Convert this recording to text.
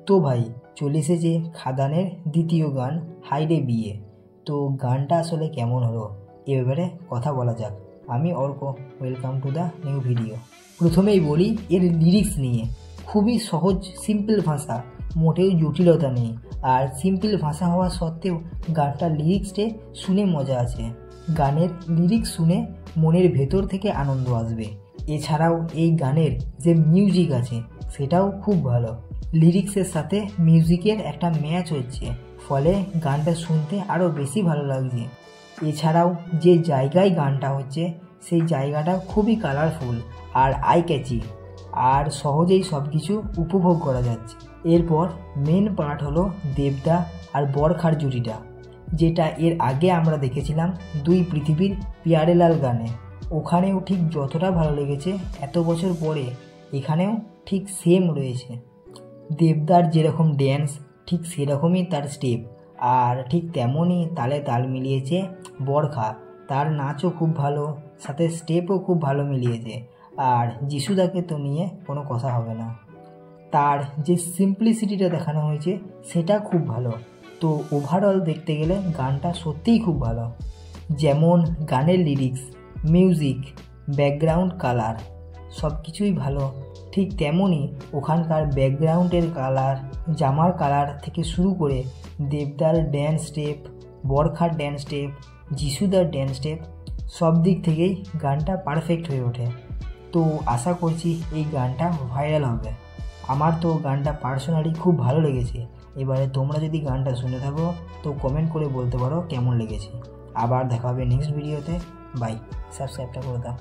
তো ভাই চলে এসেছে খাদানের দ্বিতীয় গান হাইরে বিয়ে। তো গানটা আসলে কেমন হলো এ ব্যাপারে কথা বলা যাক। আমি Arka, welcome to the new video. প্রথমেই বলি এর লিরিক্স নিয়ে। খুবই সহজ সিম্পল ভাষা, মোটেও জটিলতা নেই। আর সিম্পল ভাষা হওয়া সত্ত্বেও গানটার লিরিক্সটে শুনে মজা আছে। গানের লিরিক্স শুনে মনের ভেতর থেকে আনন্দ আসবে। এছাড়াও এই গানের যে মিউজিক আছে সেটাও খুব ভালো। লিরিক্সের সাথে মিউজিকের একটা ম্যাচ হচ্ছে, ফলে গানটা শুনতে আরও বেশি ভালো লাগছে। এছাড়াও যে জায়গায় গানটা হচ্ছে সেই জায়গাটা খুবই কালারফুল আর আই ক্যাচি, আর সহজেই সব কিছু উপভোগ করা যাচ্ছে। এরপর মেন পার্ট হলো দেবদা আর বরখার জুটিটা, যেটা এর আগে আমরা দেখেছিলাম দুই পৃথিবীর প্যারেলাল গানে। ওখানেও ঠিক যতটা ভালো লেগেছে এত বছর পরে এখানেও ঠিক সেম রয়েছে। দেবদার যেরকম ড্যান্স ঠিক সেরকমই তার স্টেপ, আর ঠিক তেমনই তালে তাল মিলিয়েছে বরখা। তার নাচও খুব ভালো, সাথে স্টেপও খুব ভালো মিলিয়েছে। আর যিশুদাকে তো নিয়ে কোনো কথা হবে না। তার যে সিম্পলিসিটিটা দেখানো হয়েছে সেটা খুব ভালো। তো ওভারঅল দেখতে গেলে গানটা সত্যিই খুব ভালো। যেমন গানের লিরিক্স, মিউজিক, ব্যাকগ্রাউন্ড কালার সব কিছুই ভালো, ঠিক তেমনই ওখানকার ব্যাকগ্রাউন্ডের কালার, জামার কালার থেকে শুরু করে দেবদার ড্যান্স স্টেপ, বরখার ড্যান্স স্টেপ, যিশুদার ড্যান্স স্টেপ, সব দিক থেকেই গানটা পারফেক্ট হয়ে ওঠে। তো আশা করছি এই গানটা ভাইরাল হবে। আমার তো গানটা পার্সোনালি খুব ভালো লেগেছে। এবারে তোমরা যদি গানটা শুনে থাকো তো কমেন্ট করে বলতে পারো কেমন লেগেছে। আবার দেখা হবে নেক্সট ভিডিওতে। বাই, সাবস্ক্রাইবটা করে দাও।